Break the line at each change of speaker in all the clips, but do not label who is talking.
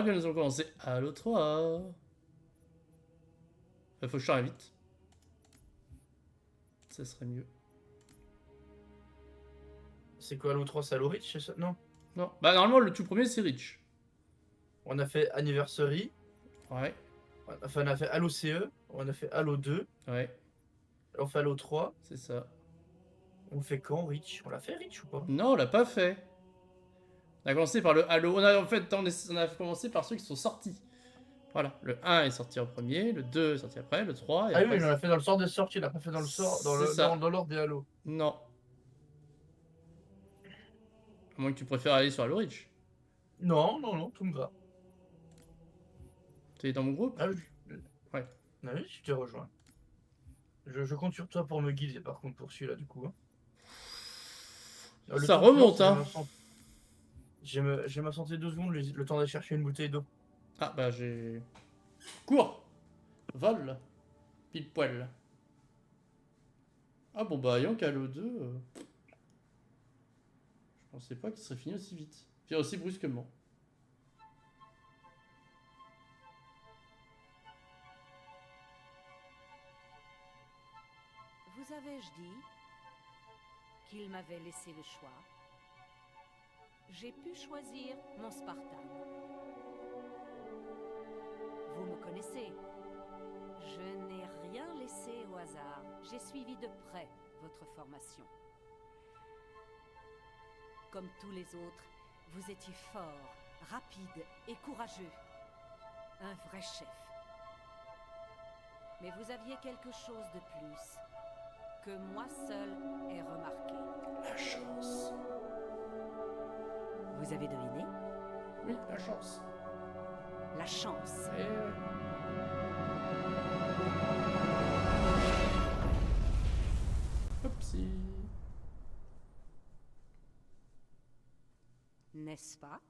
crois que nous allons commencer Halo 3. Faut que je change vite. Ça serait mieux.
C'est quoi Halo 3? C'est Halo Reach, c'est ça? Non.
Non. Bah, normalement, le tout premier, c'est Reach.
On a fait Anniversary.
Ouais.
Enfin, on a fait Halo CE. On a fait Halo 2.
Ouais.
On fait Halo 3.
C'est ça.
On fait quand Reach? On l'a fait Reach ou pas?
Non, on l'a pas fait. On a commencé par le Halo. On a commencé par ceux qui sont sortis. Voilà. Le 1 est sorti en premier, le 2 est sorti après, le 3 et
Ah oui,
après.
mais on l'a fait dans le sort des sorties. On l'a pas fait dans le sort,
C'est ça.
dans l'ordre des Halo.
Non. À moins que tu préfères aller sur Halo Reach.
Non, non, non, tout me va.
Tu es dans mon groupe?
Ah oui,
Ouais.
ah oui, je t'ai rejoint. Je compte sur toi pour me guider, par contre, pour celui-là, du coup. Hein. Le
Ça
temps que tu
remonte,
lances,
hein.
J'ai ma santé 2 secondes, le temps d'aller chercher une bouteille d'eau.
Ah, bah, j'ai. Cours. Vol. Pile poil. Ah bon, bah, Yank Halo 2. Je pensais pas qu'il serait fini aussi vite. Puis aussi brusquement.
Vous avais-je dit qu'il m'avait laissé le choix? J'ai pu choisir mon Spartan. Vous me connaissez. Je n'ai rien laissé au hasard. J'ai suivi de près votre formation. Comme tous les autres, vous étiez fort, rapide et courageux. Un vrai chef. Mais vous aviez quelque chose de plus que moi seul ai remarqué.
La chance.
Vous avez deviné?
Oui, la chance.
La chance.
Et ouais. Hopsi.
N'est-ce pas?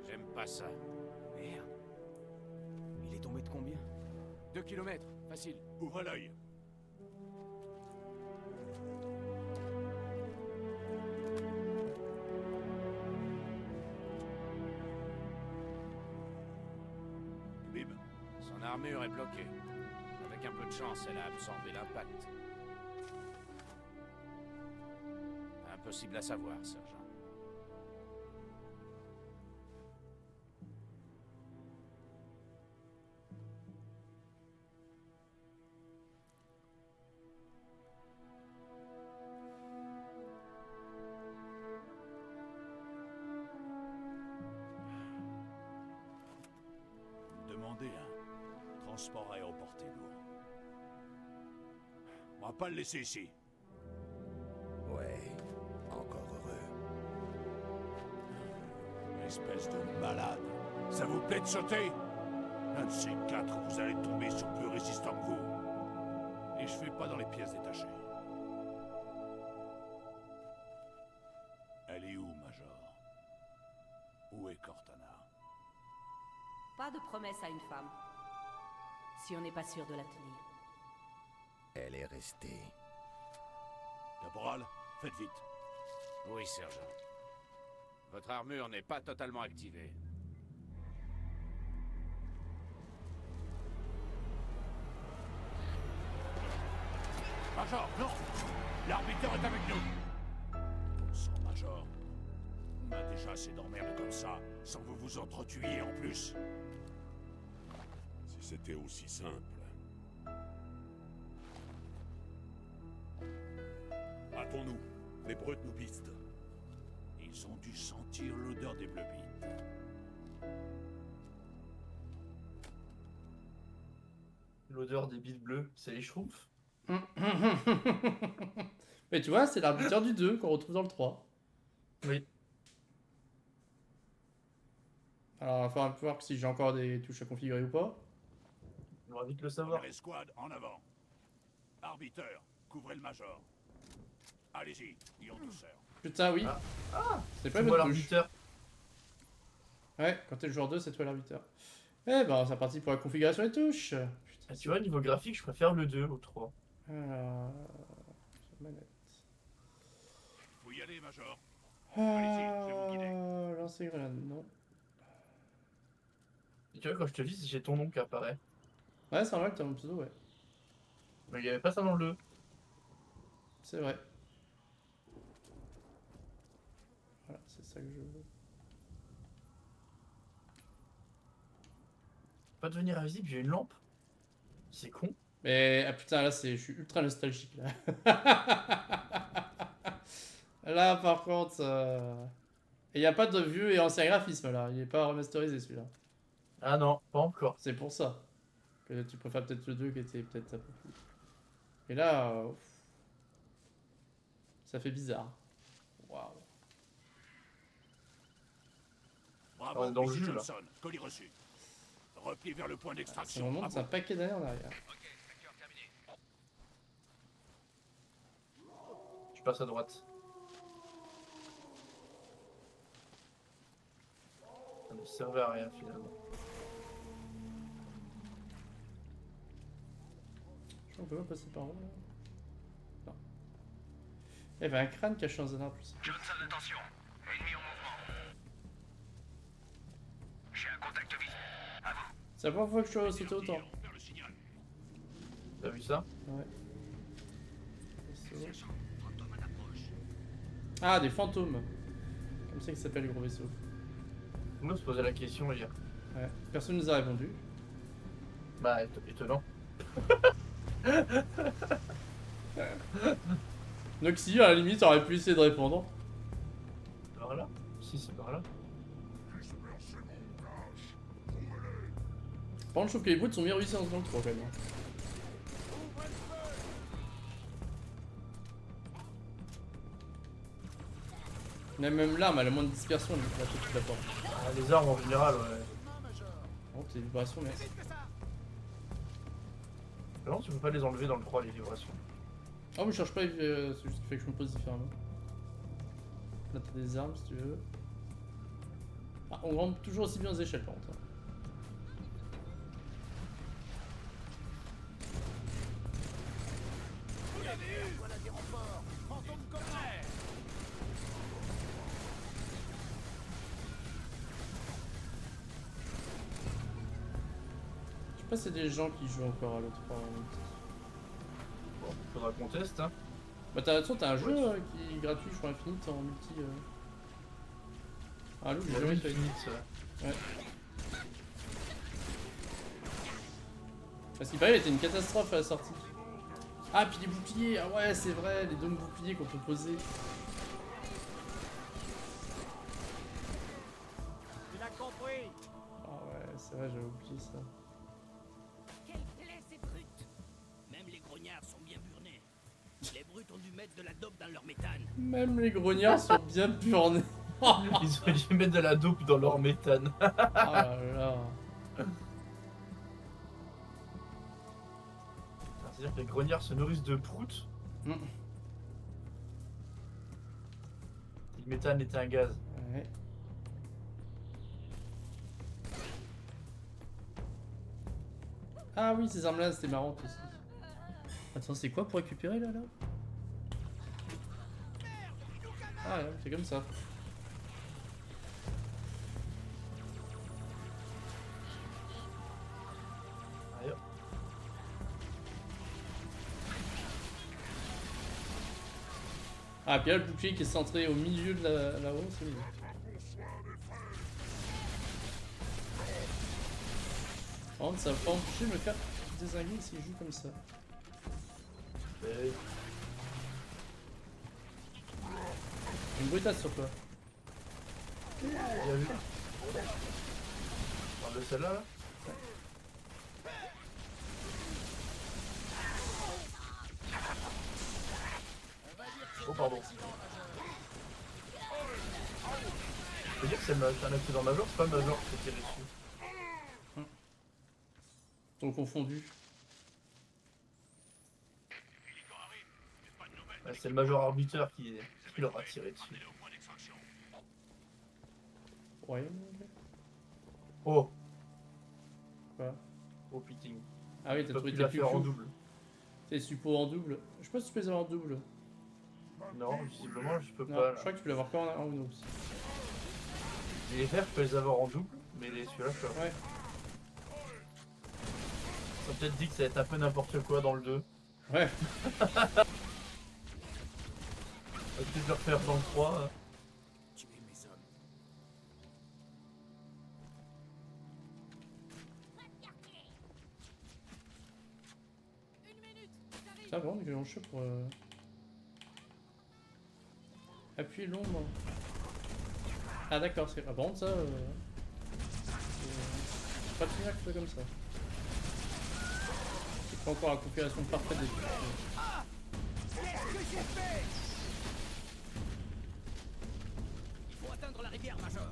J'aime pas ça.
Merde. Il est tombé de combien?
2 kilomètres, facile.
Ouvre l'œil. Bim.
Son armure est bloquée. Avec un peu de chance, elle a absorbé l'impact. Impossible à savoir, sergent.
Demandez un transport aéroporté lourd. On va pas le laisser ici.
Ouais, encore heureux.
Espèce de malade. Ça vous plaît de sauter? Un de ces quatre, vous allez tomber sur plus résistant que vous. Et je fais pas dans les pièces détachées. Elle est où, Major? Où est Cortana?
Pas de promesse à une femme. Si on n'est pas sûr de la tenir.
Elle est restée.
Caporal, faites vite.
Oui, sergent. Votre armure n'est pas totalement activée.
Major, non! L'arbitre est avec nous! Bon sang, Major. On a déjà assez d'emmerdes comme ça, sans que vous vous entretuiez en plus. Si c'était aussi simple. Hâtons-nous. Les brutes nous pistent. Ils ont dû sentir l'odeur des bleubites.
L'odeur des bites bleues, c'est les schtroumpfs.
Mais tu vois, c'est l'arbitre du 2 qu'on retrouve dans le 3.
Oui.
Alors, il va falloir voir si j'ai encore des touches à configurer ou pas.
On va vite le savoir.
Première escouade, en avant. Arbiteur, couvrez le Major. Allez-y, et en douceur.
Putain, oui. C'est pas
C'est
une
moi
bonne touche.
l'arbitre.
Ouais, quand t'es le joueur 2, c'est toi l'arbitre. Eh ben, c'est parti pour la configuration des touches. Putain,
Ah, tu vois, niveau graphique, je préfère le 2 au 3.
alors... manette.
Faut y aller, Major. Allez-y, je vais vous guider.
Lancer grenade, non.
Et tu vois, quand je te dis, j'ai ton nom qui apparaît.
Ouais, c'est normal que t'as mon pseudo, ouais.
Mais il n'y avait pas ça dans le 2.
C'est vrai. Voilà, c'est ça que je veux.
Pas devenir invisible, j'ai une lampe. C'est con.
Mais, ah putain, là, je suis ultra nostalgique, là. Là, par contre... Et il n'y a pas de vieux et ancien graphisme, là. Il est pas remasterisé, celui-là.
Ah non, pas encore.
C'est pour ça. Que tu préfères peut-être le 2 qui était peut-être un peu plus... Et là... ça fait bizarre. Waouh.
Bravo,
On est dans le
Mrs.
jus, là.
Johnson. Colis reçu. Repli vers le point
Ça
d'extraction.
remonte,
À
c'est un
vous.
paquet d'années en arrière.
Je passe à droite. Ça ne servait à rien finalement.
Je crois qu'on peut pas passer par où, là. Non. Il y avait un crâne caché dans un arbre.
Johnson, attention. Ennemi en mouvement. J'ai un contact visuel. À vous.
C'est la première fois que je suis sauté autant.
Vers le signal.
T'as vu ça?
Ouais. Vaisseau. Ah, des fantômes. Comme ça qu'il s'appelle le gros vaisseau.
On se posait la question hier.
Ouais. Personne nous a répondu.
Bah, étonnant.
Noxy, à la limite, aurait pu essayer de répondre.
Par là? Si, c'est par là.
Par contre, je trouve que les brutes sont bien réussis dans le 3 quand même. Même l'arme, elle a moins de dispersion, la petite la porte.
Ah, les armes en général, ouais.
Oh, c'est des vibrations, merci.
Non, tu peux pas les enlever dans le 3, les vibrations.
Oh, mais je cherche pas, c'est juste qu'il fait que je me pose différemment. Là, t'as des armes si tu veux. Ah, on rentre toujours aussi bien aux échelles par contre. Je sais pas si c'est des gens qui jouent encore à l'autre.
Bon, faudra qu'on teste, hein.
Bah t'as un jeu qui est gratuit, je crois, Infinite en multi. Ah loup, j'ai
La
jamais
nuit
fait.
finite, ça.
Ouais. Parce qu'il paraît qu'il était une catastrophe à la sortie. Ah puis les boucliers, ah ouais c'est vrai, les dômes boucliers qu'on peut poser.
Il a compris.
Ah ouais, c'est vrai, j'avais oublié ça.
Quelle plaie ces brutes!
Même les grognards sont bien burnés. Les brutes ont dû mettre de la dope dans leur méthane.
Même les grognards sont bien burnés.
Ils auraient dû mettre de la dope dans leur méthane.
Oh là là.
C'est-à-dire que les grognards se nourrissent de proutes.
Mm.
Le méthane était un gaz.
Ouais. Ah oui, ces armes-là, c'était marrant aussi. Attends, c'est quoi pour récupérer là Ah ouais, c'est comme ça.
Aïe.
Ah, puis là, le bouclier qui est centré au milieu de là-haut, c'est mieux. Par contre, ça va pas empêcher de me faire désinguer si je joue comme ça.
Et...
Une brutasse sur toi.
Bien vu. Parle de celle-là, là. Oh, pardon. Je veux dire que c'est un accident majeur, c'est pas majeur qui s'est tiré dessus.
Sont confondus.
C'est le Major Arbiteur qui leur a tiré dessus.
Ouais.
Oh.
Quoi?
Oh pitting.
Ah oui, t'as
Toi,
trouvé
tu
tes
l'as fait en
QQ.
double.
Tes suppos en double. Je sais pas si tu peux les avoir en double.
Non, visiblement je peux
Non,
pas.
je
Là.
crois que tu peux l'avoir qu'en Uno aussi.
Les verts, je peux les avoir en double, mais celui-là, je peux pas.
Ouais.
Ça peut-être dit que ça va être un peu n'importe quoi dans le 2.
Ouais.
On va peut-être le refaire dans le 3.
Tuez mes hommes.
Ça va, on est en chaud pour. Appuyer l'ombre. Ah d'accord, c'est. Ah par contre ça. C'est pas le final que tu fais comme ça. C'est pas encore la configuration parfaite des trucs.
Il faut atteindre la rivière, Major.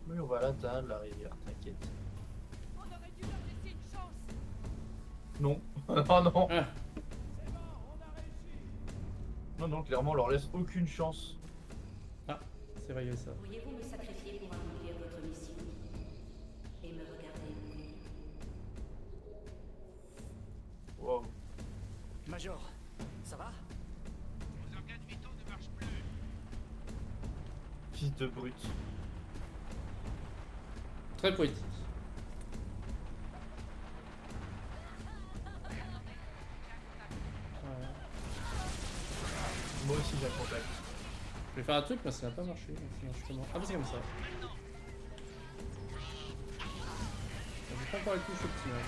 Oui, on va l'atteindre, la rivière, t'inquiète.
On aurait dû leur laisser une chance.
Non. Oh non.
Ah,
Non, non, clairement, on leur laisse aucune chance.
c'est vrai, il y a ça.
Pourriez-vous me sacrifier pour accomplir votre mission et me regarder mourir?
Wow.
Major, ça va?
Vos organes vitaux ne marchent plus.
Fils de brute.
Très poétique. Ouais.
Moi aussi, j'ai un contact.
Je vais faire un truc, mais ça n'a pas marché. Non, justement. Ah, mais c'est comme ça. J'ai pas encore les touches optimales.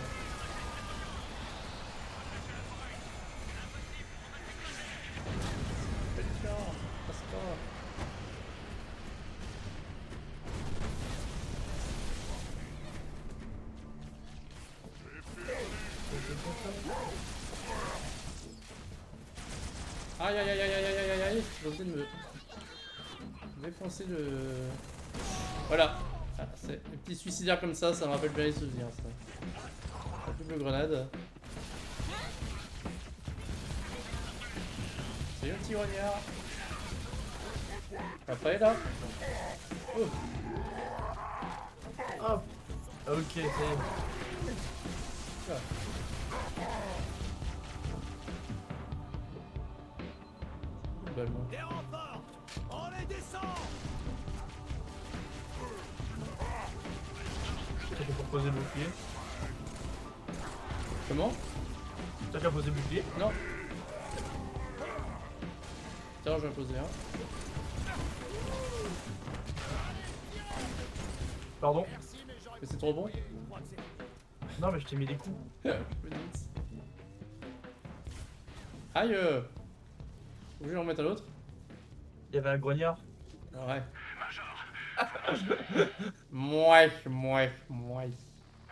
Tiens, passe pas. Aïe aïe aïe aïe aïe aïe aïe aïe, j'ai osé de me défoncer le... Voilà, ah, c'est les petits suicidaires comme ça me rappelle bien les souvenirs ça. La double grenade. C'est un petit grognard. Papa est là. Oh.
Hop. Ok, c'est...
Là. Globalement.
Des renforts! On les descend!
T'as qu'à poser le bouclier.
Comment?
T'as qu'à poser le bouclier.
Non. Tiens, je vais en poser un.
Pardon.
Mais c'est trop bon.
Non, mais je t'ai mis des coups.
Je me doute. Aïe Faut que je en remette à l'autre.
Il y avait un grognard.
Ouais.
Major,
Mouais.
moi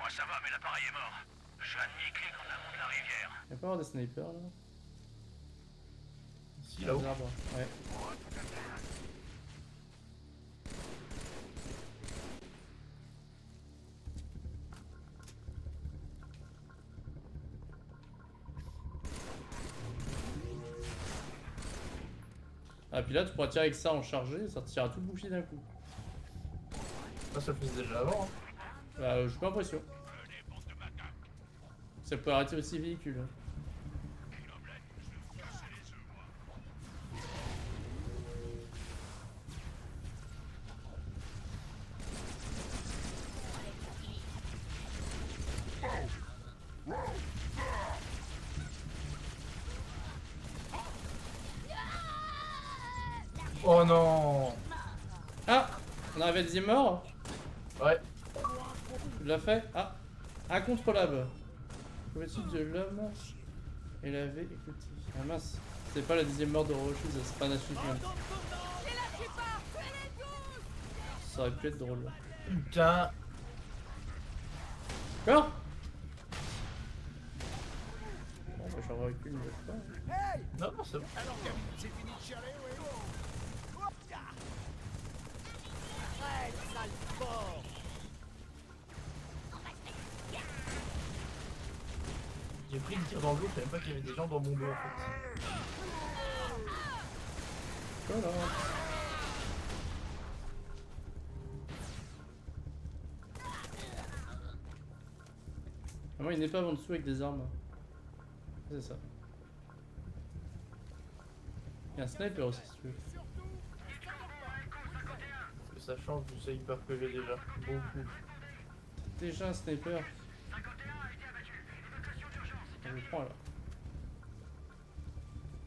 ça va, mais l'appareil est mort. Je viens de niquer en amont de la rivière.
Y'a pas avoir des snipers là?
Si, là-haut.
Des arbres. Ouais. Ah puis là tu pourras tirer avec ça en chargé, ça te tirera tout le bouclier d'un coup.
Ça le faisait déjà avant. Hein.
Bah je suis pas impression. Ça peut arrêter aussi les véhicules.
Oh non.
Ah! On avait le deuxième mort?
Ouais.
Tu l'as fait? Ah! Incontrôlable. Couverture de l'homme et l'avait écouté. Ah mince, c'est pas la deuxième mort de Rocheuse, c'est pas un achievement. Ça aurait pu être drôle.
Putain.
Quoi? Bon bah j'en recule une autre fois.
Non, non, c'est bon.
Alors, gamine, c'est fini de chialer, oui?
Arrête, sale porc!
J'ai pris le tir dans le dos, je savais même pas qu'il y avait des gens dans mon dos en fait.
Voilà. Ah, moi, il n'est pas en dessous avec des armes. C'est ça. Il y a un sniper aussi si tu veux.
Parce que ça change du sniper que j'ai déjà. Beaucoup.
Déjà un sniper. On le prend là.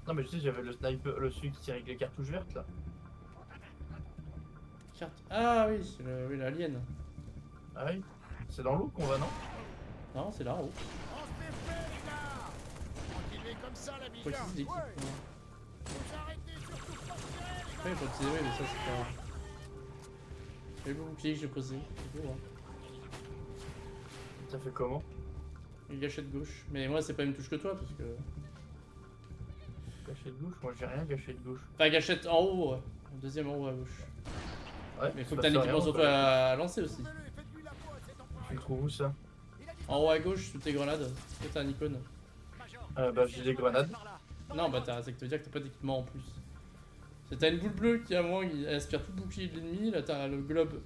Non mais je sais, j'avais le sniper, celui qui tire avec les cartouches vertes là.
Carte. Ah oui, c'est oui, l'alien.
Ah oui. C'est dans l'eau qu'on va, non?
Non, c'est là en haut.
On se fait fait, les gars. Continuez comme ça, la
Faut
mission.
utiliser l'équipe.
Ouais. Vous arrêtez surtout pas de tirer, les gars.
Après, il faut tirer, mais ça c'est pas. C'est le bouclier que j'ai posé. C'est beau, hein.
Ça fait comment?
Une gâchette gauche. Mais moi, c'est pas une touche que toi, parce que.
Gâché de gauche? Moi j'ai rien gâché de gauche.
Enfin, gâchette en haut, ouais. En deuxième en haut à gauche.
Ouais,
Mais faut
c'est
que
pas
t'aies un
ça,
équipement
rien,
sur
quoi.
toi à lancer aussi.
Faites-lui la peau, cet enfoiré.
Tu le trouves où ça?
En haut à gauche, sous tes grenades. Est-ce que t'as un icône?
Bah j'ai des grenades.
Non, bah ça veut dire que t'as pas d'équipement en plus. C'est t'as une boule bleue qui, à moi, elle aspire tout le bouclier de l'ennemi. Là, t'as le globe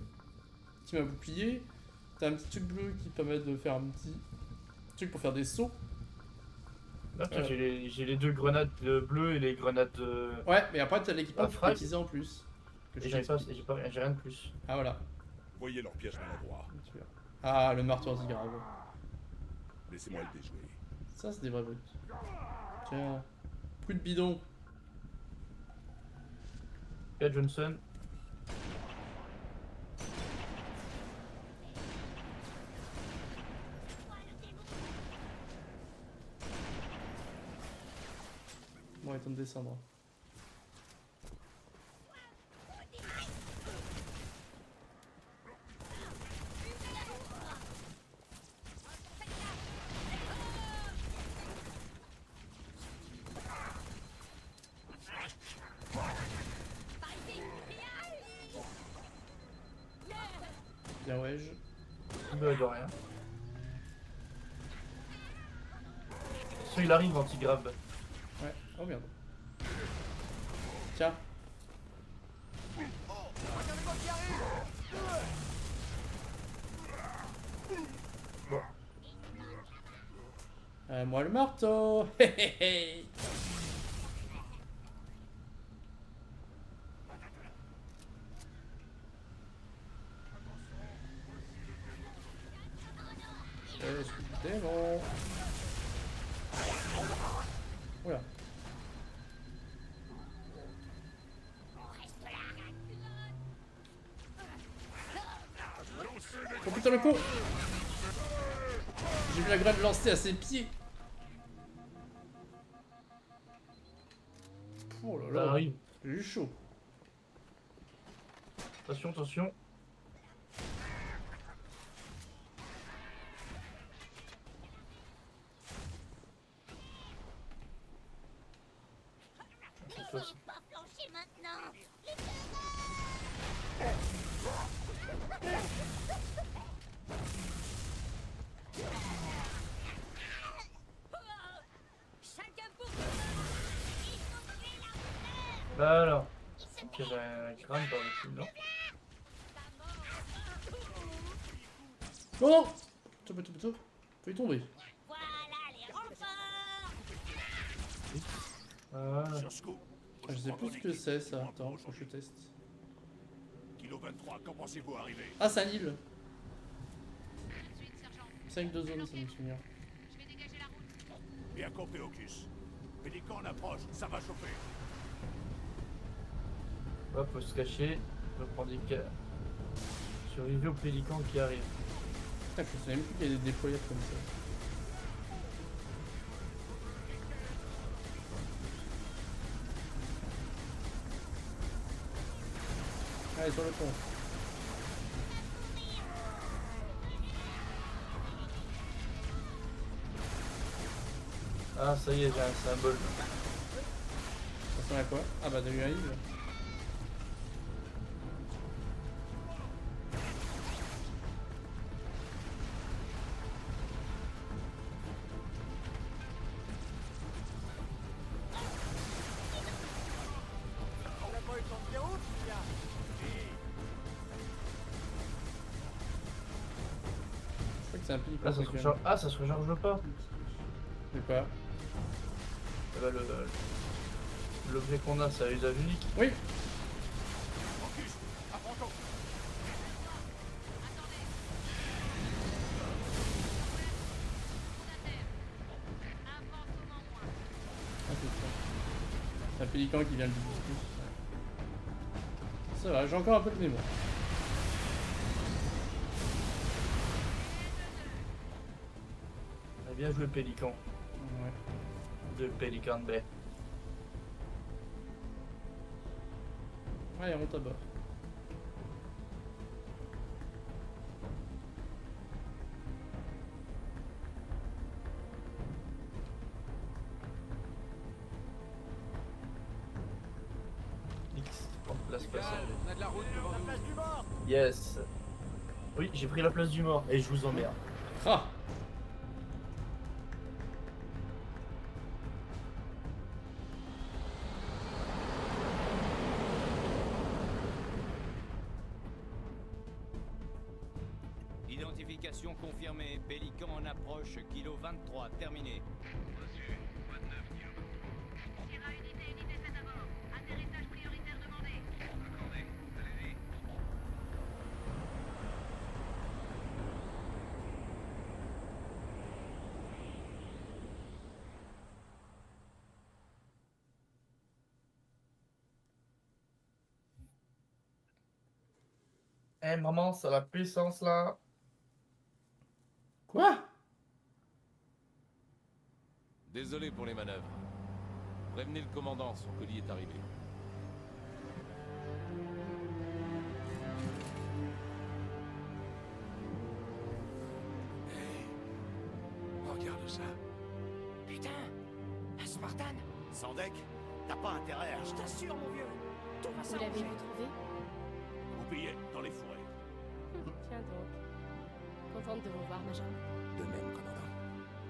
qui m'a bouclier. T'as un petit truc bleu qui te permet de faire un petit truc pour faire des sauts.
Là, tiens, j'ai les deux grenades bleues et les grenades.
Ouais, mais après, t'as l'équipement
Ah,
que tu peux
frappe.
utiliser en plus. Que je
Et j'ai
t'explique.
j'ai rien de plus.
Ah, voilà.
Voyez leur piège maladroit.
Ah, le marteau grave.
Laissez-moi le déjouer.
Ça, c'est des vrais buts. Tiens. Coup de bidon.
Là, Johnson.
Bon, il temps de descendre. Bien, ouais.
Bah, de rien. Ça, il arrive anti-grab.
Ouais. Oh merde. Tiens.
Bon.
Moi le marteau. Hé hé hé. Démon. Oula. Oh putain le con. J'ai vu la grenade lancer à ses pieds. Oh là
Ça
là.
arrive.
J'ai eu chaud.
Attention, attention. C'est toi, ça.
Pas flancher maintenant. Chacun pour
Bah alors. Il y avait un crâne dans le film, non?
Non non. Faut y tomber.
voilà les renforts.
Voilà.
Sur Scoop.
Ah, je sais plus ce que c'est ça. Attends, faut que je teste.
Kilo 23, quand pensez-vous arriver?
Ah, c'est un île. 5 de zone, ça me souvient.
Bien compris, Ocus. Pélican en approche, ça va chauffer.
Hop, faut se cacher. On va prendre des cas. Survivre au pélican qui arrive.
Putain, je sais même plus qu'il y a des déployables comme ça. Allez, sur le pont.
Ah, ça y est, j'ai un symbole.
Ça ressemble à quoi? Ah bah t'as eu un île. un pélican.
Là, ça se recharge. Ah, ça se recharge pas.
C'est quoi?
Eh ben, l'objet qu'on a, c'est à usage unique.
Oui.
Focus, affrontons.
Ah, c'est ça. C'est un pélican qui vient de l'hibiscus. Ça va, j'ai encore un peu de mémoire.
On a bien joué Pélican.
Ouais.
De Pélican Bay.
Allez, on monte à bord.
X, porte place spatiale.
On a de la route devant nous. La place du mort.
Yes. Oui, j'ai pris la place du mort et je vous emmerde.
Ah.
Identification confirmée. Pélican en approche. Kilo 23. Terminé.
Eh maman, c'est la puissance là.
Quoi?
Désolé pour les manœuvres. Prévenez le commandant, son colis est arrivé.
Hey, regarde ça.
Putain, un Spartan.
Sans deck, t'as pas intérêt à...
Je t'assure, mon vieux. Tout va
Vous
s'arranger.
l'avez-vous trouvé?
Oublié, dans les forêts.
Tiens donc. Contente de vous voir, Major.
De même, commandant.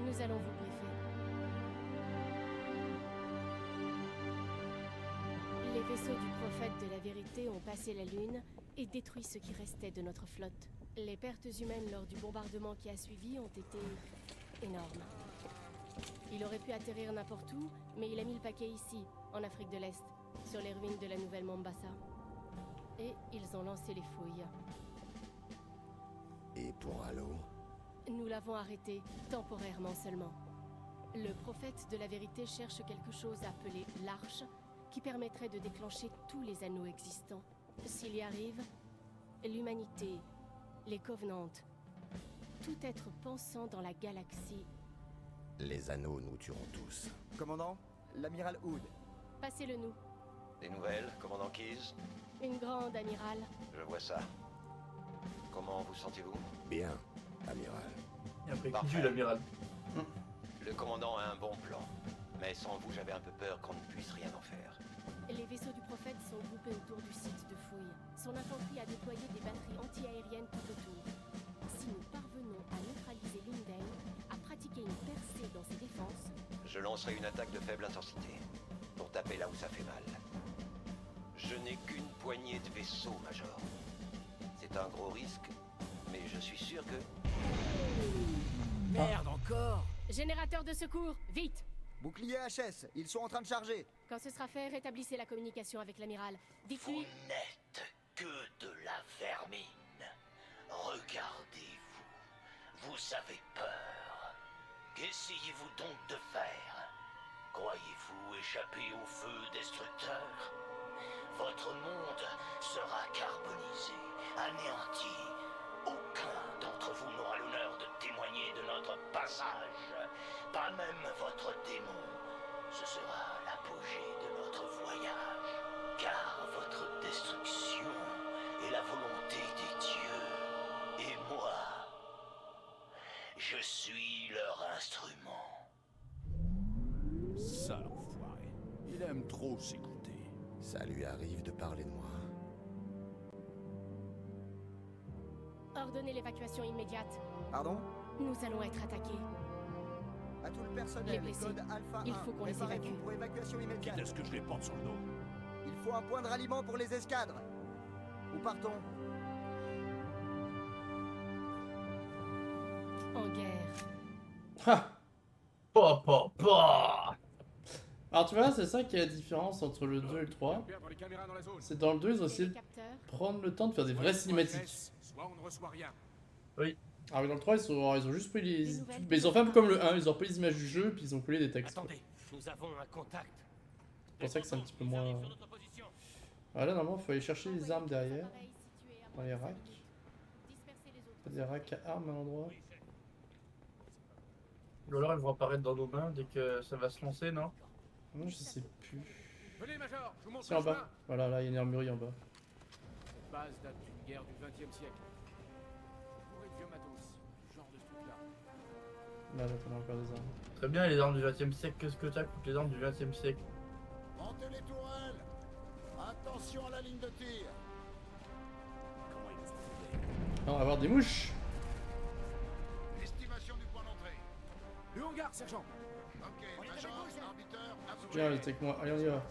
Nous allons vous briefer. Les vaisseaux du prophète de la vérité ont passé la Lune et détruit ce qui restait de notre flotte. Les pertes humaines lors du bombardement qui a suivi ont été énormes. Il aurait pu atterrir n'importe où, mais il a mis le paquet ici, en Afrique de l'Est, sur les ruines de la nouvelle Mombasa. Et ils ont lancé les fouilles.
Et pour Halo?
Nous l'avons arrêté, temporairement seulement. Le prophète de la vérité cherche quelque chose appelé l'Arche, qui permettrait de déclencher tous les anneaux existants. S'il y arrive, l'humanité, les Covenants, tout être pensant dans la galaxie.
Les anneaux nous tueront tous.
Commandant, l'amiral Hood.
Passez-le nous.
Des nouvelles, commandant Keyes?
Une grande amiral.
Je vois ça. Comment vous sentez-vous?
Bien, amiral.
Et après, qui
Parfait.
tue l'amiral?
Le commandant a un bon plan. Mais sans vous, j'avais un peu peur qu'on ne puisse rien en faire.
Les vaisseaux du prophète sont groupés autour du site de fouille. Son infanterie a déployé des batteries anti-aériennes tout autour. Si nous parvenons à neutraliser Lindale, à pratiquer une percée dans ses défenses,
Je lancerai une attaque de faible intensité, pour taper là où ça fait mal. Je n'ai qu'une poignée de vaisseaux, Major. C'est un gros risque, mais je suis sûr que...
Merde encore.
générateur de secours, vite!
Bouclier HS, ils sont en train de charger.
Quand ce sera fait, rétablissez la communication avec l'amiral.
Vous
Dites-lui...
n'êtes que de la vermine. Regardez-vous. Vous avez peur. Qu'essayez-vous donc de faire? Croyez-vous échapper au feu destructeur? Votre monde sera carbonisé, anéanti. Aucun d'entre vous n'aura l'honneur de témoigner de notre passage. Pas même votre démon. Ce sera l'apogée de notre voyage. Car votre destruction est la volonté des dieux. Et moi, je suis leur instrument.
Sale enfoiré. Il aime trop s'écouter.
Ça lui arrive de parler de moi.
Ordonnez l'évacuation immédiate.
Pardon?
Nous allons être attaqués.
À tout le
Les
personnel,
blessés.
code Alpha 1.
Il faut qu'on les
Préparez-vous
évacue.
pour évacuation
Quitte
immédiate.
à ce que je les porte sur le dos.
Il faut un point de ralliement pour les escadres. Où partons?
En guerre.
Ah.
Pa.
Alors tu vois, c'est ça qui est la différence entre le 2 et le 3. C'est dans le 2, ils ont essayé de prendre le temps de faire des vraies cinématiques.
Soit on ne reçoit rien.
Oui.
Alors dans le 3, ils ont juste pris les... Mais ils ont fait un peu comme le 1, ils ont pris les images du jeu, puis ils ont collé des textes.
Attendez, nous avons un contact.
C'est pour ça que c'est un petit peu moins... Voilà, normalement, il faut aller chercher les armes derrière, dans les racks. Il y a des racks à armes à l'endroit.
Ou alors elles vont apparaître dans nos mains dès que ça va se lancer, non?
Non, je sais plus.
Venez, Major, je vous montre
C'est en bas. Voilà, là, il y a une armurerie en bas.
Cette base date d'une guerre du XXe siècle. Pour être vieux matos, ce genre de truc-là.
Là, on a encore des armes.
Très bien, les armes du 20e siècle, qu'est-ce que t'as contre les armes du 20e siècle?
Montez les tourelles. Attention à la ligne de tir. Comment il nous a trouvé?
Ah, on va avoir des mouches.
Estimation du point d'entrée. Le hangar, sergent. Ok, Major, arbiteur, à vous.
Viens, allez, avec moi. Allez, on y va.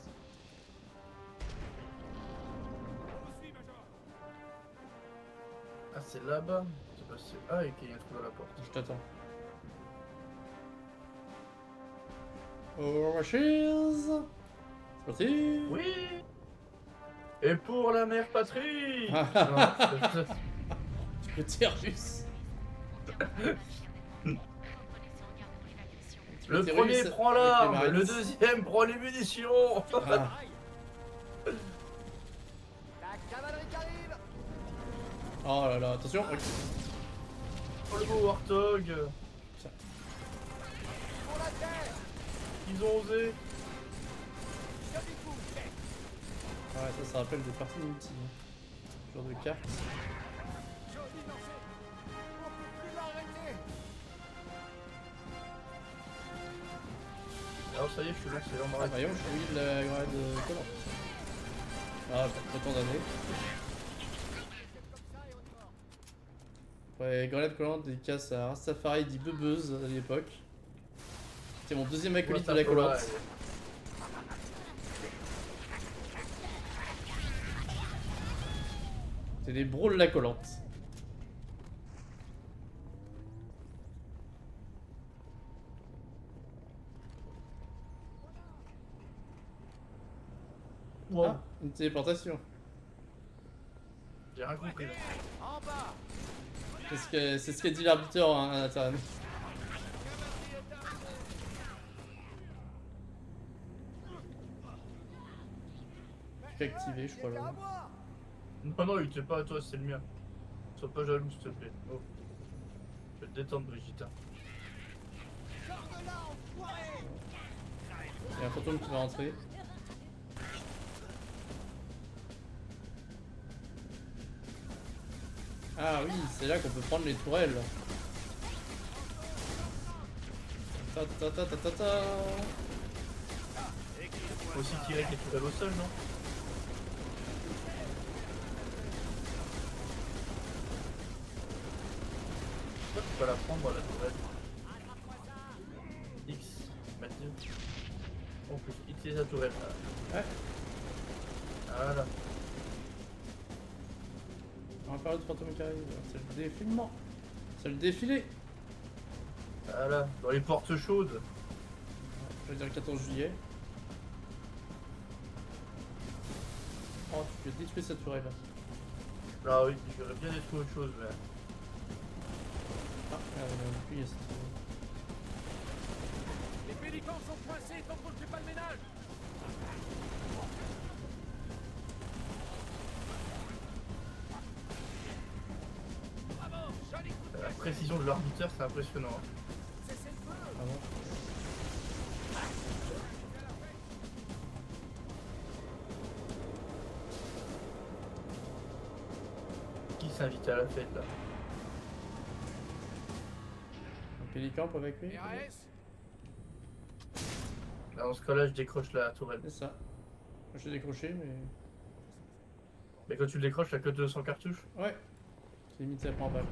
Ah, c'est là-bas. C'est pas si... Ah, ok, il y a un trou dans la porte.
Je t'attends. Oh, cheese. C'est parti.
Oui. Et pour la mère patrie.
Petit russe.
Le premier prend l'arme, le deuxième prend les munitions.
Ah.
La cavalerie qui arrive.
Oh là là, attention.
Oh le beau Warthog.
Pour la terre.
Ils ont osé.
Ah ouais, ça rappelle des parties multi. Genre de cartes.
Alors ça y est, je suis lancé, on
Ah
m'arrête.
bah yo, je suis la grenade collante. Ah, pas tant d'années. Ouais, grenade collante dédicace à Rastafari dit Beubeuse à l'époque. C'était mon deuxième acolyte de la collante. C'est des brawls la collante.
Wow.
Ah, une téléportation.
J'ai rien compris là.
C'est ce qu'a dit l'arbitre, hein, Nathan. J'ai activé, je crois là.
Non, non, il était pas à toi, c'est le mien. Sois pas jaloux, s'il te plaît. Oh. Je vais te détendre, Brigitte.
Il y a un fantôme qui va rentrer. Ah oui, c'est là qu'on peut prendre les tourelles. Ta ta ta ta ta ta.
Faut aussi tirer avec les tourelles au sol, non? Pourquoi tu peux la prendre la tourelle? X, Mathieu. On peut utiliser la tourelle.
Ouais.
Voilà.
Encore le fantôme qui arrive. C'est le défilement. C'est le défilé.
Voilà, dans les portes chaudes.
Je vais dire le 14 juillet. Oh, tu peux détruire cette tourelle.
Ah oui, j'aurais bien détruit autre chose, mais...
Ah, il y a cette tourelle.
Les pélicans sont coincés tant qu'on ne fait pas le ménage.
La précision de l'arbitre, c'est impressionnant.
Ah bon.
Qui s'invite à la fête là?
Un pélican pour évacuer.
Là, dans ce cas-là, je décroche la tourelle.
C'est ça. Je l'ai décroché, mais.
Mais quand tu le décroches, t'as que 200 cartouches?
Ouais. C'est limité à prendre balle.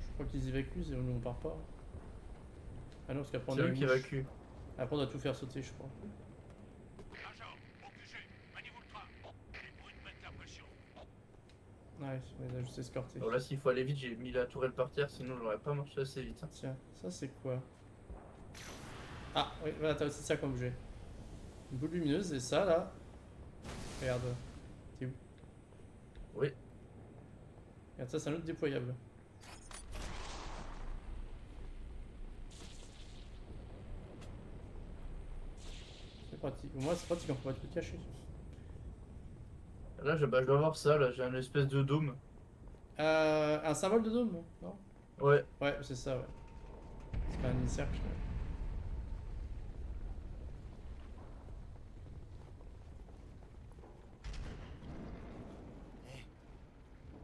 Je crois qu'ils évacuent, et nous on part pas. Ah non, parce qu'après on
C'est
a
eux
une
qui
mouche.
évacuent.
Après on doit tout faire sauter, je crois. Ouais, on les a juste escortés.
Alors là, s'il faut aller vite, j'ai mis la tourelle par terre, sinon j'aurais pas marché assez vite. Hein.
Tiens, ça c'est quoi? Ah, oui, voilà, t'as aussi ça comme objet. Une boule lumineuse, et ça là. Regarde. T'es où?
Oui.
Regarde, ça c'est un autre déployable. C'est pratique. Au moins, c'est pratique, on peut pas te le cacher.
Là, je dois avoir ça, là, j'ai un espèce de dôme.
Un symbole de dôme, non?
Ouais.
Ouais, c'est ça, ouais. C'est pas un mini-cercle.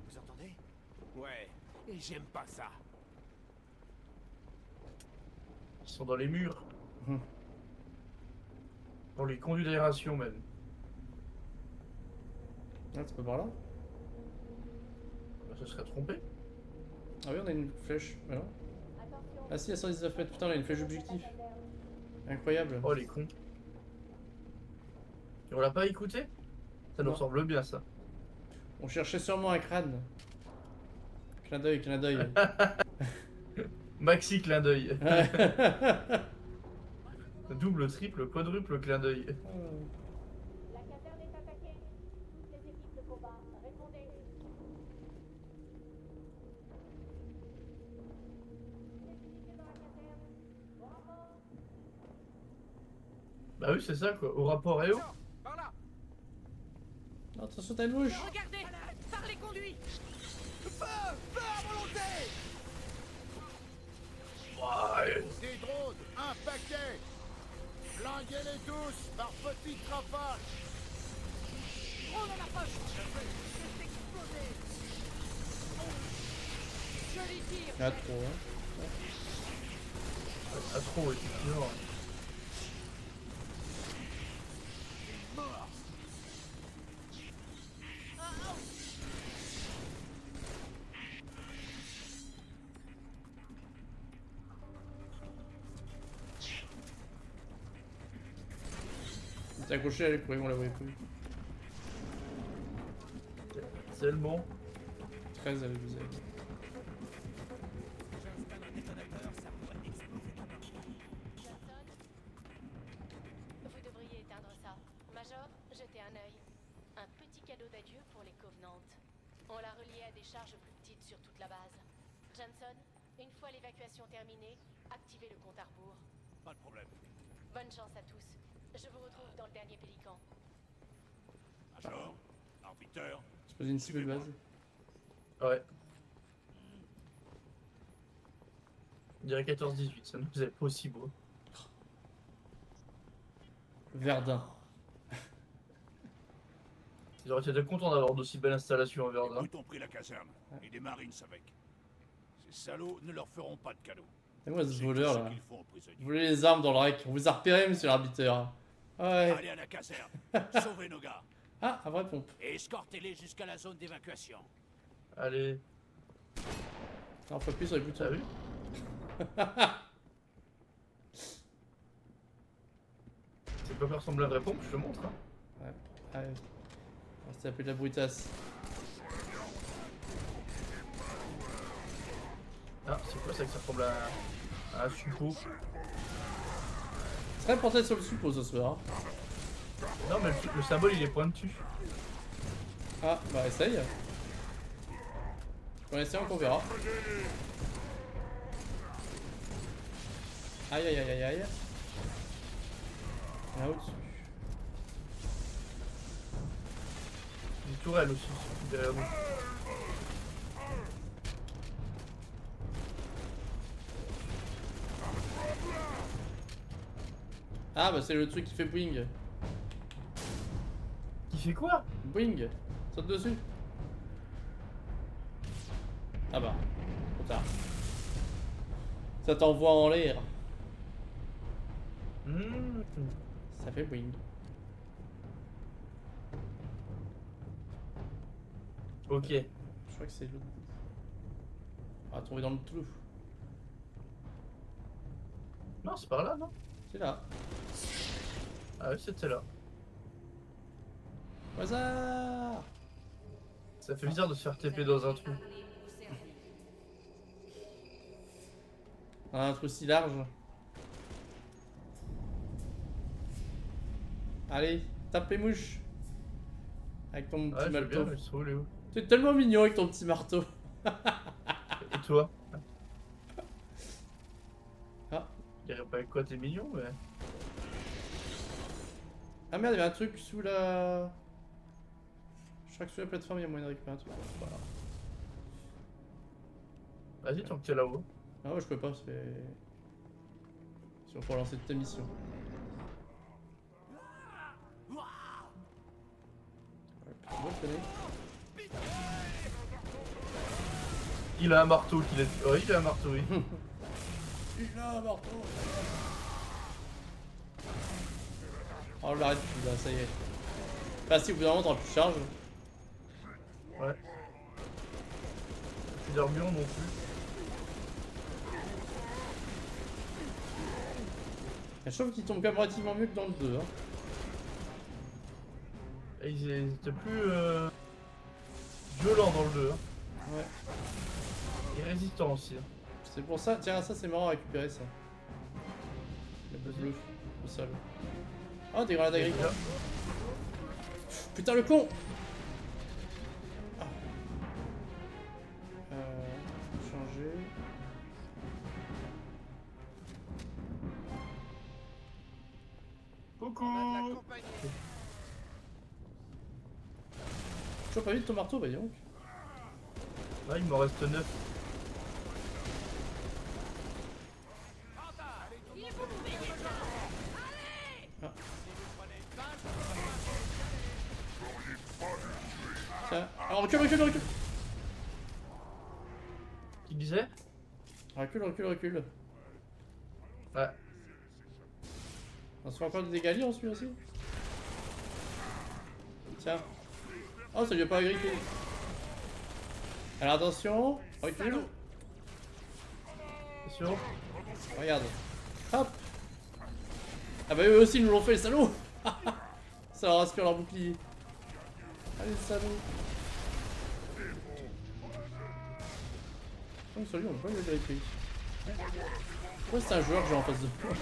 Vous entendez?
Ouais, et j'aime pas ça.
Ils sont dans les murs.
Hum.
Dans les conduits d'aération, même.
Ah, tu peux par là?
Bah, ça serait trompé.
Ah oui, on a une flèche. Ah non? Ah si, à 119 mètres. Putain, on a une flèche d'objectif. Incroyable.
Oh, les cons. Et on l'a pas écouté? Ça nous
Non.
ressemble bien, ça.
On cherchait sûrement un crâne. Clin d'œil, clin d'œil.
Maxi clin d'œil.
Ouais.
Double, triple, quadruple clin d'œil.
La caserne est attaquée. Toutes les équipes de combat, répondez. Les unités dans la caserne. Au rapport.
Bah oui, c'est ça, quoi. Au rapport et au.
Par là.
Attention, t'as une mouche.
Regardez, par les conduits.
Feu à volonté.
Ouais.
Des drones, un paquet. Flinguez-les tous par petites rafales.
Drone à l'approche. C'est explosé.
Joli tir.
Ah, trop, hein.
Ah, trop, effectivement.
Mort.
Il était accroché à l'écrouille, on la voyait plus.
Tellement.
13 avec vous avez.
Vous devriez éteindre ça. Major, jetez un œil. Un petit cadeau d'adieu pour les Covenantes. On l'a relié à des charges plus petites sur toute la base. Johnson, une fois l'évacuation terminée, activez le compte à rebours.
Pas de problème.
Bonne chance à tous. Je vous retrouve dans le dernier pélican.
Major, arbiteur.
Je pose une cible de base.
Ouais. On dirait 14-18, ça nous faisait pas aussi beau.
Verdun.
Ils auraient été contents d'avoir d'aussi belle installation à
Les
Verdun.
brutes ont pris la caserne. Et des marines avec. Ces salauds ne leur feront pas de cadeau.
Et moi, ce
C'est
voleur
tout ce
là.
qu'ils font aux prisonniers.
Vous voulez les armes dans le rack. On vous a repéré, monsieur l'arbitre. Ouais.
Allez à la caserne. Sauvez nos gars.
Ah, un vrai pompe.
Et escortez-les jusqu'à la zone d'évacuation.
Allez,
Non, faut appuyer sur les boutons.
t'as vu? C'est pas faire ressembler à un vrai pompe, je te montre. Hein.
Ouais. Allez. On va s'appeler de la brutasse.
Ah, c'est quoi ça que ça ressemble à un suppôt?
Très porté sur le suppos ce soir.
Non, mais le symbole il est pointu.
Ah, bah essaye. On essaie, on verra. Aïe aïe aïe aïe aïe. Là au-dessus.
Une tourelle aussi, derrière nous.
Ah bah c'est le truc qui fait boing.
Qui fait quoi?
Boing. Saute dessus. Ah bah, trop tard. Ça t'envoie en l'air.
Mmh.
Ça fait boing.
Ok.
Je crois que c'est l'autre. On va trouver dans le trou.
Non, c'est par là, non?
C'est là.
Ah oui, c'était là.
Au hasard.
Ça fait bizarre de se faire TP dans un trou.
Un trou si large. Allez, tape les mouches. Avec ton petit
Ouais, je veux
marteau.
bien, mais je trouve Léo.
T'es tellement mignon avec ton petit marteau.
Et toi?
Ah.
Je dirais pas avec quoi t'es mignon, mais...
Ah merde, il y avait un truc sous la... Je crois que sous la plateforme, il y a moyen de récupérer un truc. Voilà.
Vas-y, tant que t'es là-haut.
Ah ouais, je peux pas, c'est... Si on peut relancer toute ta mission. Ouais, je connais.
Il a un marteau qu'il a dit. Oh, il a un marteau, oui.
Il a un marteau. Oh, je l'arrête plus là, ça y est. Enfin, si au bout d'un moment t'auras plus de charge.
Ouais. Plus d'armure non plus.
Je trouve qu'il tombe quand même relativement mieux que dans le 2. Hein.
Et ils étaient plus violents dans le 2. Hein.
Ouais.
Et résistants aussi. Hein.
C'est pour ça, tiens, ça c'est marrant à récupérer ça. Le bleu au sol. Oh, des grenades agricoles. Putain, le con! Ah. Changer.
Coucou!
Toujours pas vite ton marteau, bah dis donc.
Là, il m'en reste 9.
Ah. Tiens, alors recule, recule, recule.
Qui disait?
Recule, recule, recule.
Ouais.
On se fait encore des dégâts liés en celui aussi. Tiens. Oh, ça lui a pas agrippé. Alors attention, recule.
Attention.
Regarde. Hop. Ah bah eux aussi ils nous l'ont fait les salauds. Ça leur aspire leur bouclier. Allez salauds. Comme celui on peut pas le vérifier. Pourquoi c'est un joueur que j'ai en face de moi?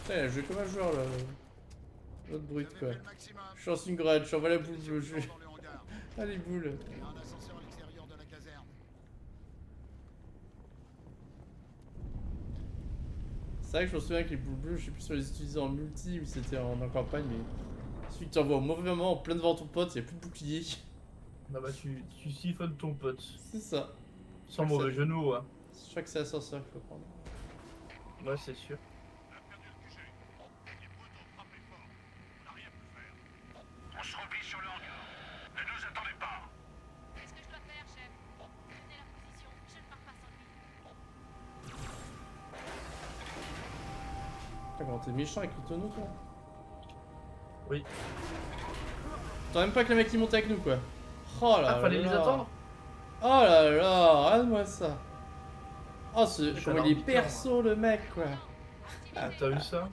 Putain, il a joué comme un joueur là. L'autre brute quoi. Je lance une grenade, je envoie la boule bleue. Je... Allez boule. C'est vrai que je me souviens que les boules bleues, je sais plus si on les utilisait en multi ou c'était en campagne, mais celui que tu envoies au mauvais moment en plein devant ton pote, il n'y a plus de bouclier.
Bah tu siphonnes ton pote.
C'est ça.
Sans mauvais jeu de mots, hein.
Je crois que c'est l'ascenseur qu'il faut prendre.
Ouais, c'est sûr.
On se replie sur le hangar. Ne nous attendez pas.
Qu'est-ce que je dois faire, chef? Tenez la position, je ne pars pas sans lui.
Putain, comment t'es méchant avec le tonneau, toi?
Oui.
T'as même pas que les mecs qui montent avec nous, quoi. Oh là là.
Ah, fallait les attendre?
Oh là là, regarde-moi ça. Oh,
C'est
comment il est perso, le mec, quoi.
Ah, t'as vu ça?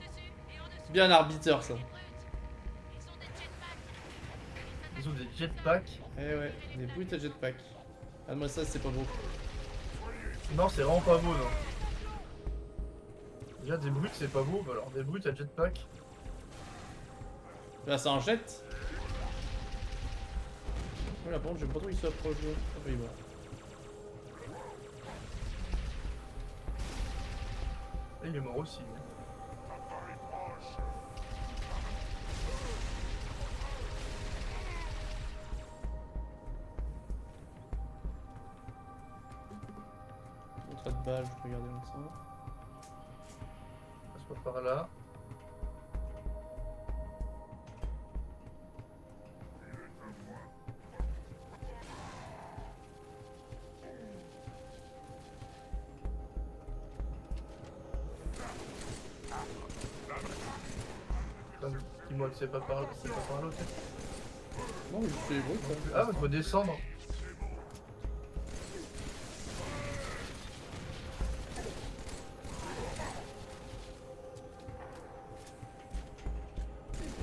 Bien un arbiteur, ça.
Ils ont des jetpacks.
Eh ouais, des brutes à jetpack. Regarde-moi ça, c'est pas beau.
Non, c'est vraiment pas beau, non. Déjà, des brutes, c'est pas beau, mais alors des brutes à jetpack.
Là, ça en jette. Voilà, par contre, j'aime pas trop qu'il soit proche de. Ah, bah, il va.
Et il est mort aussi.
Autre de balle, je peux regarder comme ça.
Passe pas par là. Dis-moi que c'est pas par là, c'est pas par là, ok.
Non, mais c'est beau, ça.
Ah, il faut descendre.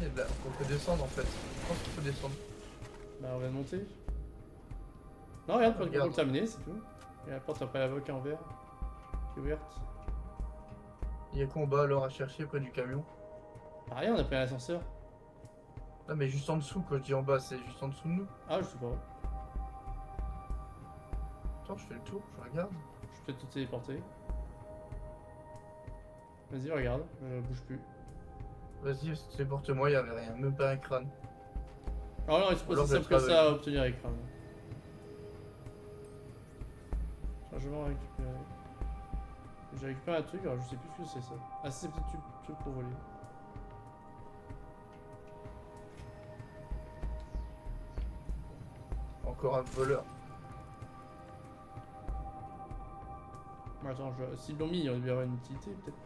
et là, faut que descendre en fait. Je pense qu'il faut descendre.
Bah on vient de monter. Non regarde, pas de
Regarde.
contrôle terminé, c'est tout. Et la porte après l'avocat en vert. Qui est ouverte.
Il y a quoi en bas alors à chercher près du camion?
Ah rien, on a pris un ascenseur.
Non mais juste en dessous, quand je dis en bas, c'est juste en dessous de nous.
Ah je sais pas.
Attends, je fais le tour, je regarde.
Je vais peut-être te téléporter. Vas-y regarde, je bouge plus.
Vas-y, téléporte-moi, il y avait rien, même pas un crâne.
Ah non, il se passe
Alors,
simple
je
que ça
travaille.
à obtenir l'écran. Chargement récupéré. J'ai récupéré un truc, alors je sais plus ce que c'est ça. Ah c'est peut-être un truc pour voler.
Encore un voleur.
Bon, attends, s'ils l'ont mis, il y aura une utilité peut-être.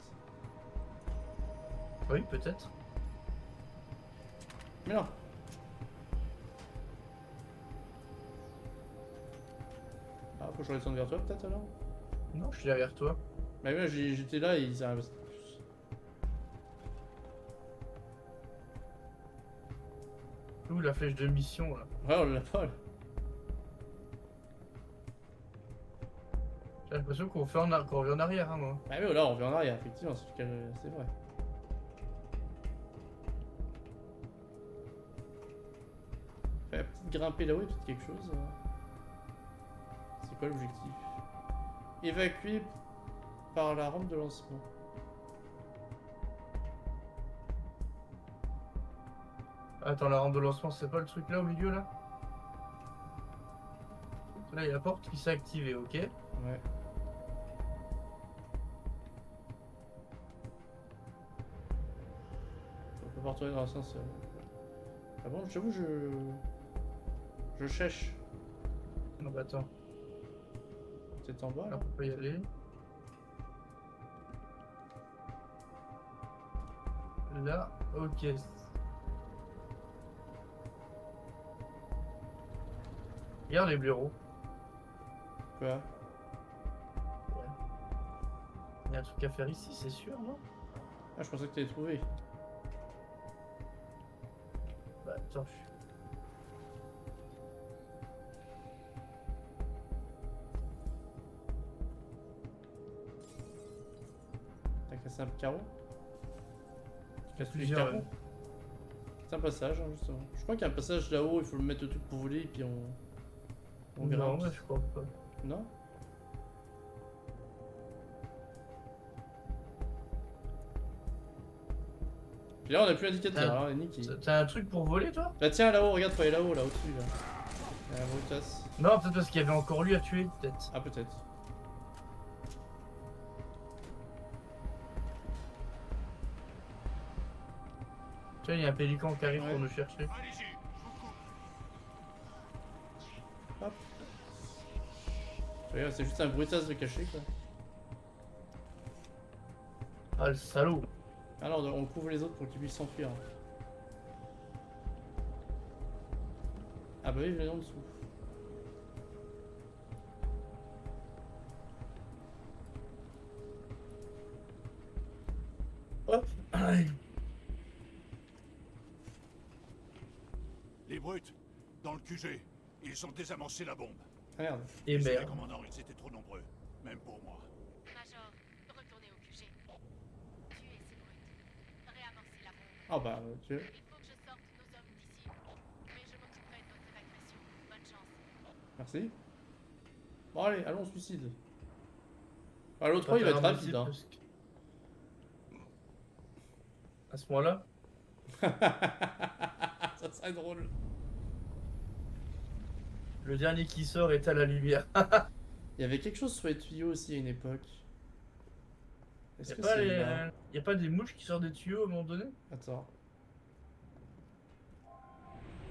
Oui, peut-être.
Mais non. Ah, faut que je redescende vers toi peut-être alors.
Non, je suis derrière toi.
Bah ouais, j'étais là et ils arrivent.
Où la flèche de mission là?
Ouais, on l'a pas là.
J'ai l'impression qu'on fait qu'on revient en arrière, hein, moi.
Bah ouais, là on revient en arrière, effectivement, c'est vrai. Peut-être grimper là-haut, peut-être quelque chose. C'est quoi l'objectif? Évacuer par la rampe de lancement.
Attends, la rampe de lancement, c'est pas le truc là au milieu là? Là, il y a la porte qui s'est activée, ok?
Ouais. On peut pas retourner dans l'ascenseur. Ah bon, j'avoue, je cherche.
Non, bah attends,
Peut-être en bas
là,
là.
on peut pas y aller. Là, ok. Regarde les bureaux.
Quoi?
Il y a un truc à faire ici, c'est sûr, non?
Ah, je pensais que tu l'avais trouvé.
Bah attends,
T'as cassé un carreau?
il y a
tous les
plusieurs.
carreaux. C'est un passage, hein, justement. Je crois qu'il y a un passage là-haut, il faut le mettre le truc pour voler et puis on
Non,
grimpe.
moi, je crois pas.
Non? Puis là, on a plus l'indicateur, hein, Nick.
T'as un truc pour voler, toi?
Bah tiens, là-haut, regarde, faut aller là-haut, là, au-dessus, là. Il y a un Brutus.
Non, peut-être parce qu'il y avait encore lui à tuer, peut-être.
Ah, peut-être.
Tiens, il y a un pélican qui arrive
Ouais.
pour nous chercher.
Allez-y,
Hop. Regarde, c'est juste un Brutus de caché, quoi.
Ah, le salaud!
Alors, on couvre les autres pour qu'ils puissent s'enfuir. Ah bah oui, je l'ai en dessous.
Hop!
les brutes, dans le QG, ils ont désamorcé la bombe.
Ah merde.
Et
Désolé,
merde.
commandant, ils étaient trop nombreux, même pour moi.
Major, retournez au QG. Tuez ces brutes. Réamorcez la bombe.
Ah bah, tu veux.
Il faut que je sorte nos hommes d'ici. Mais je m'occuperai de votre évacuation. Bonne chance.
Merci. Bon allez, allons, suicide. Ah, l'autre 3 il va être rapide, hein.
À ce moment-là?
Ça serait drôle.
Le dernier qui sort est à la lumière.
Il y avait quelque chose sur les tuyaux aussi à une époque. Est-ce que
Y'a pas,
c'est là
y a pas des mouches qui sortent des tuyaux à un moment donné?
Attends.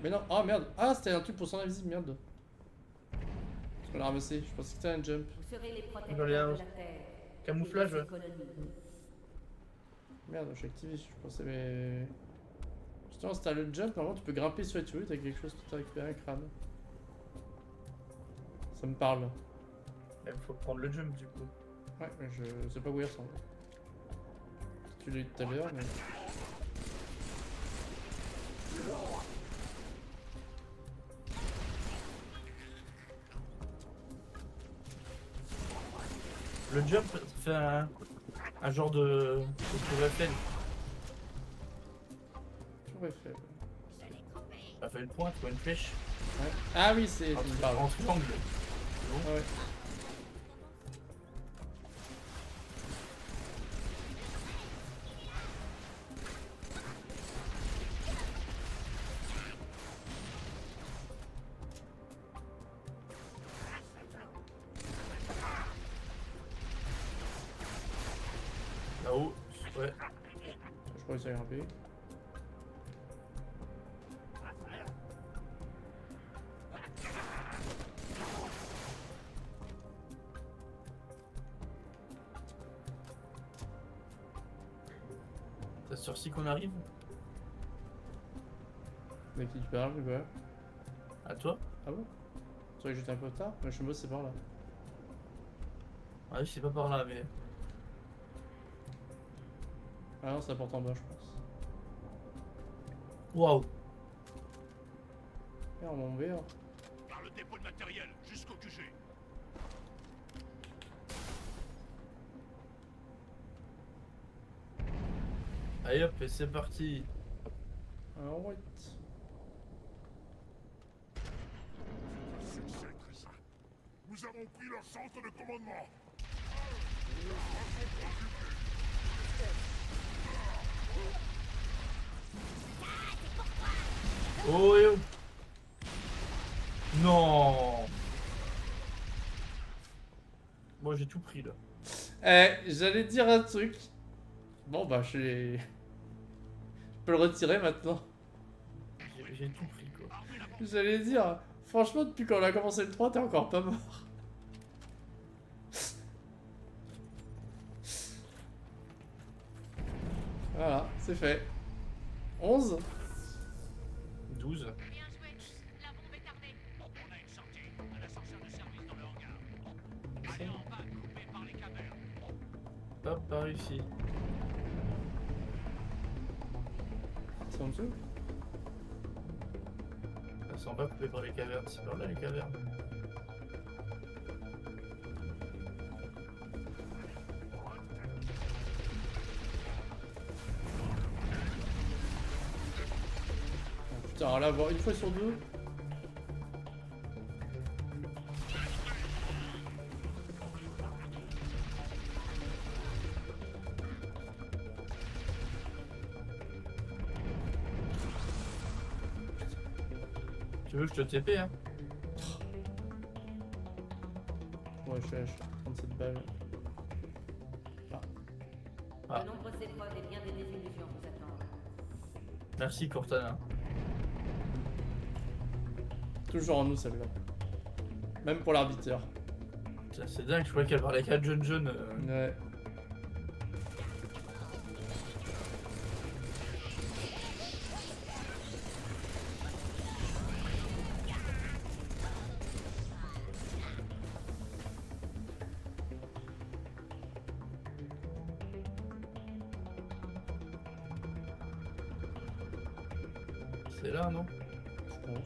Mais non, ah merde. Ah, c'était un truc pour son invisible, merde. Parce qu'on l'a ramassé, je pensais que c'était un jump.
Vous serez les
J'en ai
protecteurs
un
de la Terre.
camouflage,
et de
ouais.
ses colonies.
Merde, j'ai activé, je pensais, mais. Justement, si t'as le jump, normalement tu peux grimper sur les tuyaux, t'as quelque chose pour récupérer un crâne. Ça me parle.
Il faut prendre le jump du coup.
Ouais, mais je sais pas où il ressemble. Tu l'as eu tout à l'heure, mais.
Le jump fait un genre de tour Eiffel.
Tour Eiffel.
Ça fait une pointe ou une flèche.
Ouais. Ah oui, c'est
En
une barre.
triangle. Bon.
Ouais.
Là-haut, ouais.
Je crois que ça a grimpé.
C'est sur ci qu'on arrive?
Mais qui tu parles, quoi?
À toi?
Ah bon? Tu crois que j'étais un peu tard? Mais je me c'est par là.
Ouais, je sais pas par là, mais.
Ah non, ça porte en bas, je pense.
Waouh!
Merde, mon verre.
Par le dépôt de matériel, jusqu'au QG.
Allez hop, et c'est parti!
Alright.
C'est que ça. Nous avons pris leur centre de commandement.
Oh et oh! Non! Moi j'ai tout pris là.
J'allais dire un truc. Bon bah je peux le retirer maintenant.
J'ai tout pris quoi.
J'allais dire, franchement depuis qu'on a commencé le 3 t'es encore pas mort. Voilà, c'est fait. 11.
12.
Bien joué. La bombe est armée. On a une sortie. Un ascenseur de service dans le hangar. Allez en bas, coupé par les cavernes.
Hop, par ici.
C'est en dessous?
Elles sont pas coupées par les cavernes, c'est par là les cavernes.
Putain, alors là, voir une fois sur deux.
Tu veux que je te TP hein?
Ouais, je suis 37 balles.
Ah.
De nombreuses épreuves et bien des désillusions vous attendent.
Merci Cortana.
Toujours en nous celle-là. Même pour l'arbitre.
C'est dingue, je croyais qu'elle parlait qu'à John.
Ouais.
C'est là, non?
Je pense.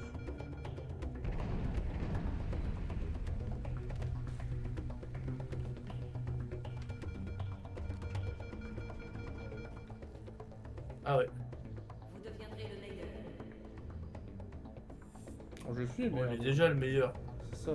Ah ouais.
Vous deviendrez le meilleur.
Oh, je suis, mais.
Bon, il est déjà le meilleur.
C'est ça.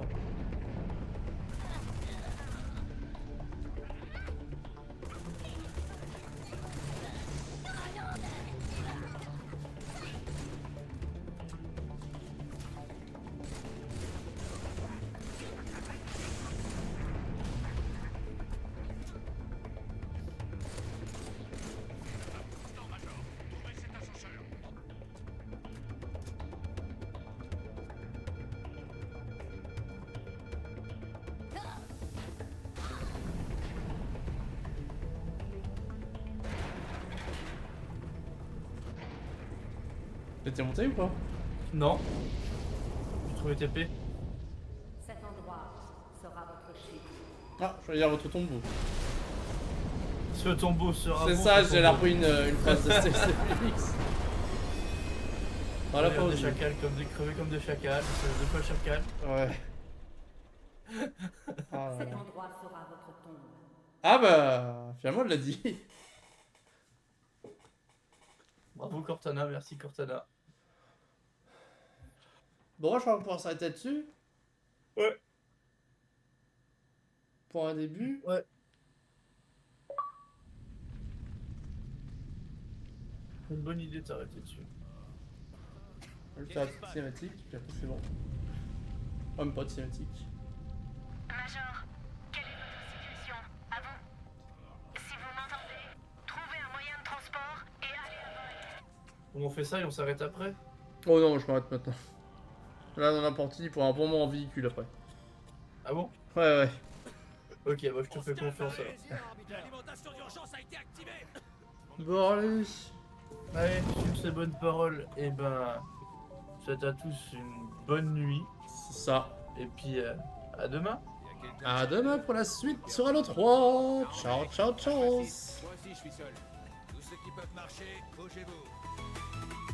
T'es monté ou pas?
Non. J'ai trouvé TP.
Cet endroit sera votre chute.
Ah, je vais dire votre tombeau.
Ce tombeau sera.
C'est
bon,
ça,
ce
j'ai la
tombeau.
repris une phrase de Félix. On l'a pas
Regarde des
osé.
chacals comme des crevés comme des chacals, c'est deux fois chacal.
Ouais. Ah, là,
Cet
là.
endroit sera votre tombe.
Ah bah, finalement, elle l'a dit.
Bravo Cortana, merci Cortana.
Bon, je crois qu'on pourra s'arrêter là-dessus.
Ouais.
Pour un début.
Ouais. Une bonne idée de s'arrêter dessus.
Je vais faire la petite cinématique, puis après c'est bon. Oh, même pas de cinématique.
Major, quelle est votre situation? À vous. Si vous m'entendez, trouvez un moyen de transport et allez à vol.
Bon, on fait ça et on s'arrête après?
Oh non, je m'arrête maintenant. Là, on a parti pour un bon moment en véhicule après.
Ah bon?
Ouais, ouais.
Ok, bah je te fais confiance alors.
L'alimentation d'urgence a été activée.
Bon, allez.
Allez, sur ces bonnes paroles, et ben, je souhaite à tous une bonne nuit.
C'est ça.
Et puis, à demain.
À demain pour la suite sur Halo 3. Ciao, ciao, ciao.
Moi aussi, je suis seul. Tous ceux qui peuvent marcher, bougez-vous.